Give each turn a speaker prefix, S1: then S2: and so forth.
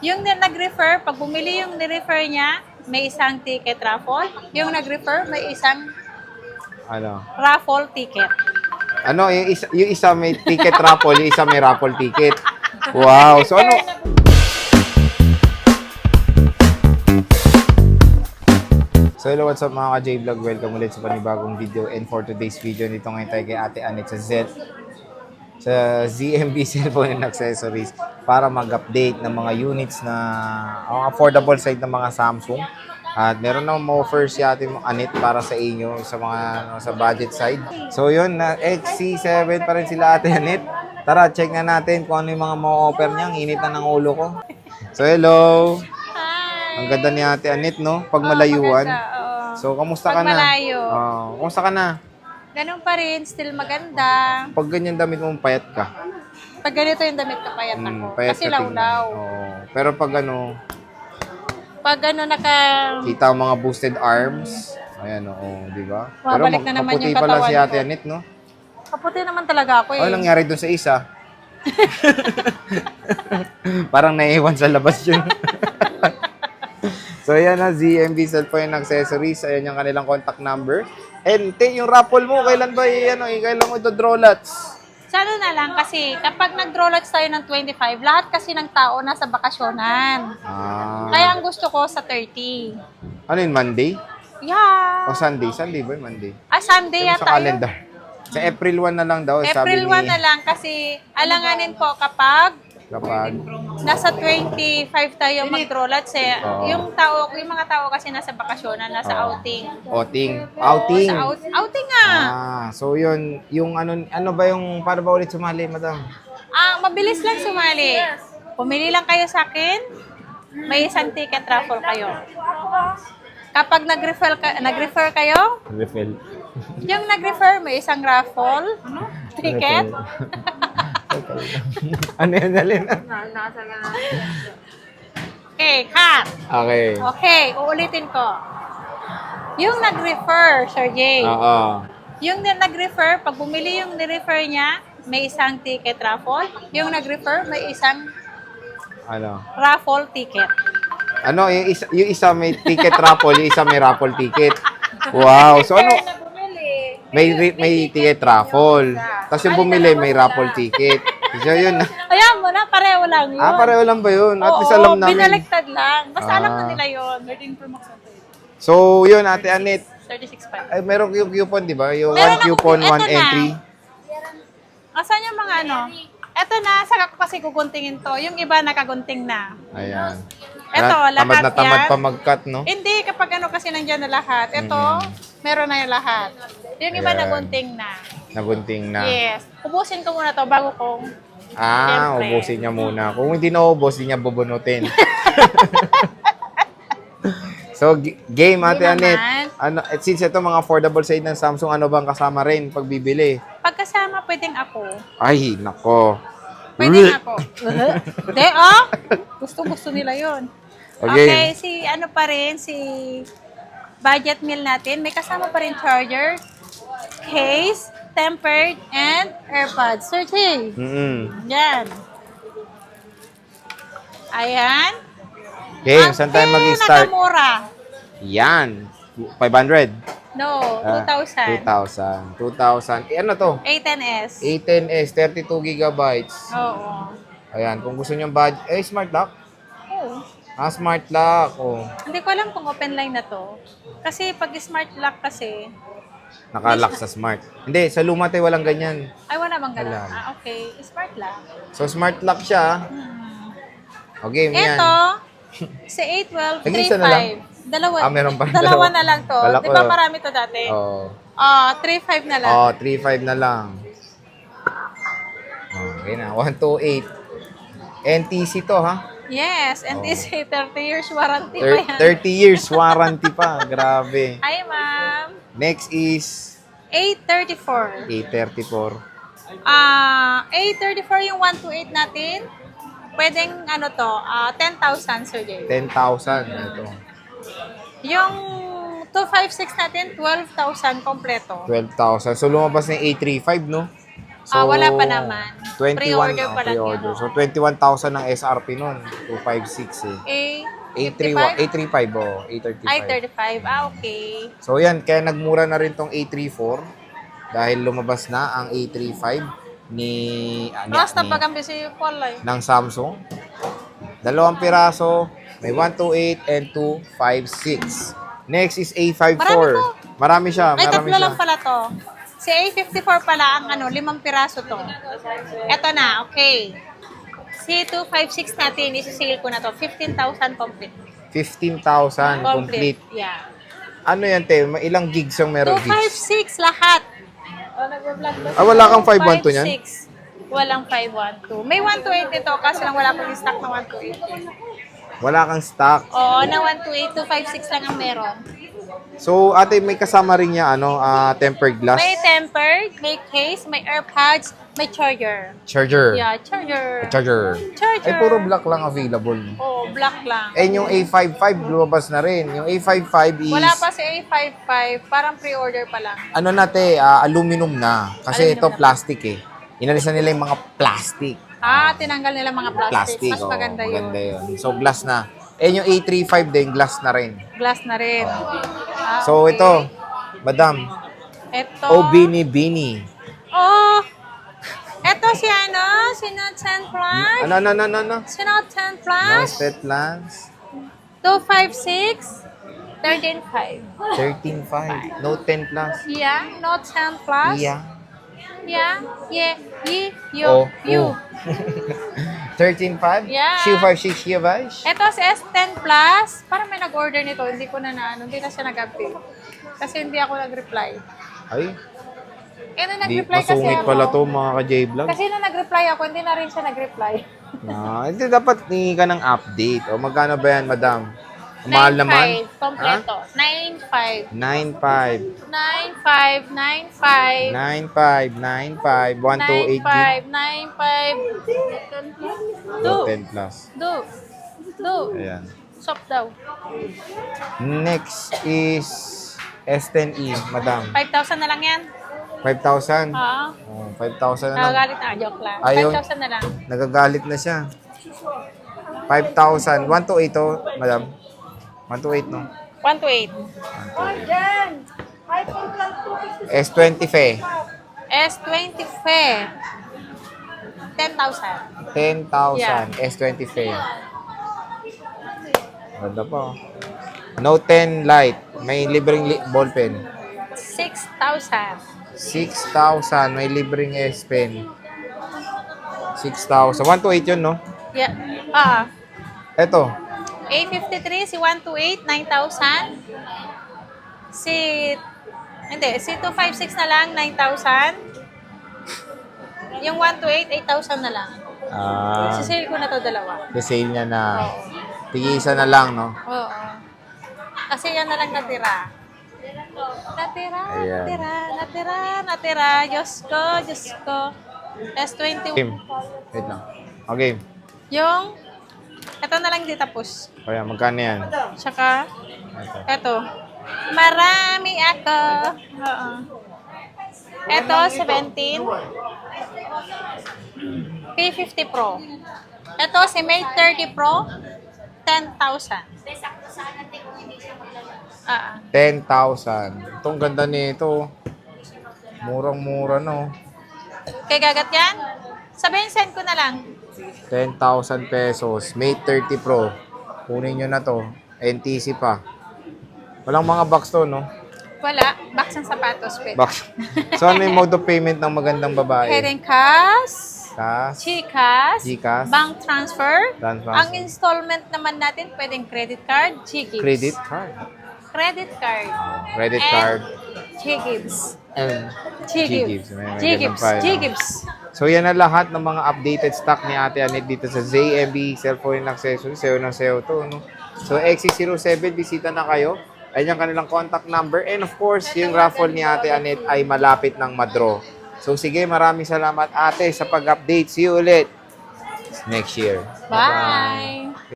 S1: Yung nag-refer, pag bumili yung ni-refer niya, may isang ticket raffle. Yung nag-refer, may isang
S2: Ano?
S1: raffle ticket.
S2: Ano, yung isa may ticket raffle, yung isa may raffle ticket. Wow. So ano? So hello, what's up mga ka-J-Vlog? Welcome ulit sa panibagong video. And for today's video, nito ngayon tayo kay Ate Anet sa ZMB Cellphone and Accessories para mag-update ng mga units na affordable side ng mga Samsung. At meron na ma-offer si Ate Anet para sa inyo sa mga sa budget side. So yun, na XC7 pa rin sila Ate Anet. Tara, check na natin kung ano yung mga ma-offer niya. Ang init na ng ulo ko. So hello.
S1: Hi!
S2: Ang ganda ni Ate Anet, no? Pag malayuan.
S1: Maganda, oo.
S2: So, kamusta
S1: Pag
S2: ka na?
S1: malayo.
S2: Kamusta ka na?
S1: Ganun pa rin, still maganda.
S2: Pag ganyan damit mo, payat ka.
S1: Pag ganito yung damit ko, payat ako.
S2: Payat
S1: Kasi
S2: ka tingnan.
S1: lawlaw.
S2: Oo. Pero pag ano,
S1: Pag
S2: kita ang mga boosted arms. Ayan, oo, di ba? Pero
S1: Mabalik na naman
S2: kaputi
S1: yung
S2: pala si
S1: katawan
S2: Ate
S1: ko.
S2: Anet, no?
S1: Kaputi naman talaga ako eh.
S2: Ano nangyari dun sa isa? Parang naiiwan sa labas yun. So, ayan na, ZMB Cellphone and Accessories. Ayan yung kanilang contact number. And, yung raffle mo, kailan ba, kailan mo ito draw lots?
S1: Sana na lang kasi kapag nag-draw lots tayo ng 25, lahat kasi ng tao nasa bakasyonan. Kaya ang gusto ko sa 30.
S2: Ano yun, Monday?
S1: Yeah.
S2: O Sunday? Sunday ba yun, Monday?
S1: Sunday
S2: Yung
S1: yata
S2: sa
S1: yun.
S2: calendar. Sa April 1 na lang daw, sabi
S1: April
S2: ni...
S1: 1 na lang kasi alanganin po kapag
S2: Kapag...
S1: nasa 25 tayo mag-draw lots eh.
S2: Oo.
S1: Yung mga tao kasi nasa bakasyonan, nasa
S2: Oo.
S1: outing.
S2: Outing.
S1: Oo,
S2: Outing.
S1: sa outing nga.
S2: So yun, yung ano ba yung, paano ba ulit sumali, madam?
S1: Mabilis lang sumali. Pumili lang kayo sa akin, may isang ticket raffle kayo. Kapag nag-refer kayo,
S2: Refill.
S1: yung nag-refer, may isang raffle ticket.
S2: Ano yan, Alin?
S1: Okay, cut.
S2: Okay.
S1: Okay, uulitin ko. Yung nag-refer, Sir Jay.
S2: Oo.
S1: Yung nag-refer, pag bumili yung ni-refer niya, may isang ticket raffle. Yung nag-refer, may isang
S2: Ano?
S1: raffle ticket.
S2: Ano, yung isa may ticket raffle, yung isa may raffle ticket. Wow. So ano, may ticket raffle. Tapos yung bumili, may raffle ticket. So yun.
S1: Ayan mo na, pareho lang yun.
S2: Pareho lang ba yun? At least
S1: Oo,
S2: alam namin.
S1: binaliktad lang. Basta alam na nila yun.
S2: So yun, Ate Anet.
S1: 36.5.
S2: Ay, meron yung coupon, di ba? Yung
S1: Meron
S2: one coupon,
S1: eto
S2: one
S1: na.
S2: entry.
S1: Asan yung mga ano? Eto na, saka ko kasi kuguntingin to. Yung iba nakagunting na.
S2: Ayan.
S1: Eto, lahat
S2: Tamad na tamad
S1: yan.
S2: pa mag-cut, no?
S1: Hindi, kapag ano kasi nandyan na lahat. Ito, meron na yung lahat. Yung iba
S2: Ayan.
S1: nagunting na.
S2: Nagunting na.
S1: Yes. Ubusin ko muna to bago kong... Siyempre.
S2: Ubusin niya muna. Kung hindi naubos, hindi niya bubunutin. So, game, Ate
S1: Hindi
S2: Anet.
S1: naman.
S2: Since ito mga affordable side ng Samsung, ano bang kasama rin pag bibili?
S1: Pagkasama, pwedeng ako.
S2: Ay, nako.
S1: Pwedeng ako. Hindi, Gusto nila yun.
S2: Okay.
S1: Okay, ano pa rin, si budget meal natin, may kasama pa rin charger, case, tempered, and AirPods. Sir Tay. Yan. Ayan.
S2: Game, saan tayo mag-start?
S1: Nakamura.
S2: Yan. 500.
S1: No, 2,000.
S2: 2,000. Ano to?
S1: A10s.
S2: A10s, 32 gigabytes.
S1: Oo.
S2: Ayan, kung gusto niyo budget, smart lock.
S1: Oo.
S2: Smart lock. Oh.
S1: Hindi ko alam kung open line na to. Kasi pag smart lock kasi,
S2: Nakalock sa smart. Hindi, sa luma tayo walang ganyan.
S1: ay wala bang ganun?
S2: Wala.
S1: Okay. Smart lock.
S2: So, smart lock siya. Okay, yan.
S1: Ito, sa 812,
S2: Nag-isa na lang?
S1: 3.5. Dalawa.
S2: Meron pa rin
S1: Dalawa
S2: dalawa.
S1: na lang to.
S2: Kala
S1: Di
S2: ko-
S1: ba marami to dati?
S2: Oo.
S1: 3.5 na lang.
S2: 3.5 na lang. Okay na, 128. NTC to, ha?
S1: Yes, and this 30 years warranty pa yan.
S2: 30 years warranty pa. Grabe.
S1: Hi, ma'am.
S2: Next is
S1: 834.
S2: 834.
S1: 834 yung 128 natin. Pwedeng 10,000, Sir Jay.
S2: 10,000. Ito.
S1: Yung 256 natin, 12,000 kompleto.
S2: 12,000. So, lumabas na yung 835, no?
S1: Wala pa naman.
S2: 21
S1: Pre-order pa lang
S2: pre-order.
S1: yan.
S2: So 21,000 ang SRP nun. 256 eh. A35 oh, A35.
S1: Ay, 35. Okay.
S2: So yan, kaya nagmura na rin tong A34 dahil lumabas na ang A35
S1: Basta pag ang busy call ay.
S2: ng Samsung. 2 piraso, may 128 and 256. Next is A54. Marami siya,
S1: Ay,
S2: marami
S1: tatlo
S2: siya.
S1: lang pala to. Si A54 pala ang 5 piraso to. Eto na, okay. Si 256 natin, isi-sale ko na to. 15,000 complete.
S2: 15,000 complete.
S1: Yeah.
S2: Ano yan, te? Ilang gigs yung meron gigs?
S1: 256 lahat.
S2: Wala kang 512 niyan?
S1: 56. Walang 512. May 128 ito kasi lang wala pang stock na 128.
S2: Wala kang stock.
S1: Oo, na 128, 256 lang ang meron.
S2: So, ate, may kasama rin niya, tempered glass?
S1: May tempered, may case, may AirPods, may charger.
S2: Charger.
S1: Yeah, charger.
S2: Charger.
S1: Charger.
S2: Ay, puro black lang available.
S1: Oo, black lang.
S2: And yung A55, lumabas na rin. Yung A55 is...
S1: Wala pa si A55, parang pre-order pa lang.
S2: Ano na, te? Aluminum na. Kasi
S1: Aluminum
S2: ito
S1: na.
S2: plastic eh. Inalis na nila yung mga plastic.
S1: Tinanggal nila mga plastic. Mas maganda yun.
S2: Maganda yun. So, glass na. And yung A35 din, glass na rin.
S1: Glass na rin.
S2: So,
S1: Okay.
S2: ito, madam.
S1: Ito.
S2: Oh, Bini Bini.
S1: Oh! Ito si si Note 10 Plus.
S2: Ano?
S1: Si Note 10
S2: No
S1: Plus.
S2: set plans.
S1: 256. 13.5.
S2: 13.5. Note 10 plus.
S1: Yeah, Note 10 Plus.
S2: Yeah.
S1: Yeah.
S2: Oh,
S1: You.
S2: 13.5?
S1: Yeah.
S2: 256 gigabytes?
S1: Ito si S10 Plus. Parang may nag-order nito. Hindi ko na hindi na siya nag-update. Kasi hindi ako nag-reply.
S2: Ay,
S1: Nung
S2: di,
S1: nag-reply kasi
S2: masungit
S1: ako.
S2: pala to mga ka-J-Vlog.
S1: Kasi nung nag-reply ako, hindi na rin siya nag-reply.
S2: Hindi dapat hingi ka ng update. O magkano ba yan, madam? Mahal naman?
S1: 9.5. Kompleto. 9.5.
S2: 9.5.
S1: 9.5. 9.5.
S2: 9.5. 128 gig.
S1: 9.5. 9.5.
S2: Note 10 plus.
S1: Do.
S2: Ayan.
S1: Stop daw.
S2: Next is S10e, madam.
S1: 5,000 na lang yan.
S2: 5,000.
S1: Oo.
S2: Oh, 5,000 na lang.
S1: Nagagalit na. Joke lang.
S2: Ayun.
S1: 5,000 na lang.
S2: Nagagalit na siya. 5,000. 128 to, madam. 128, no?
S1: 128.
S2: S20 fe.
S1: S20 Fe. 10,000.
S2: 10,000.
S1: Yeah.
S2: S20 fe. Ganda pa, oh. Note 10 Lite. May libreng ballpen.
S1: 6,000.
S2: 6,000. May libreng S Pen. 6,000. 128 yun, no?
S1: Yeah.
S2: Eto.
S1: A53, si 128, 9,000. Si 256 na lang, 9,000. Yung 128, 8,000 na lang. Sisale ko na to dalawa.
S2: Sale niya na.
S1: Oo.
S2: Tig-isa na lang, no?
S1: Oo. Kasi yan na lang natira.
S2: Ayan.
S1: Natira. Diyos ko. S21.
S2: Wait lang. Okay.
S1: Yung, ito na lang di tapos.
S2: Kaya, magkano yan?
S1: Tsaka,
S2: Ito.
S1: ito. Marami ako. Oo. Ito, 17. P50 Pro. Ito, si Mate 30 Pro. 10,000.
S2: 10,000. Itong ganda nito. Murang-mura, no?
S1: Kay gagat yan? Sabihin, send ko na lang.
S2: 10,000 pesos. Mate 30 Pro. Kunin nyo na to. NTC pa. Walang mga box to, no?
S1: Wala. Box ng sapatos. Pwede.
S2: Box. So, ano yung mode of payment ng magandang babae?
S1: Head and cash.
S2: Cash.
S1: GCash.
S2: GCash.
S1: Bank transfer.
S2: Transfer.
S1: Ang installment naman natin, pwedeng credit card, G-Gibbs.
S2: Credit card.
S1: Credit card.
S2: Credit
S1: And
S2: card.
S1: G-Gibbs.
S2: And
S1: G-Gibbs.
S2: May
S1: G-Gibbs.
S2: ganun pa, no?
S1: G-Gibbs.
S2: So, yan na lahat ng mga updated stock ni Ate Anet dito sa ZMB Cellphone and Accessories. SEO na SEO to, no? So, XC07, bisita na kayo. Ayan yung kanilang contact number. And of course, yung raffle ni Ate Anet ay malapit ng madraw. So, sige, maraming salamat, Ate, sa pag-update. See you ulit next year.
S1: Bye.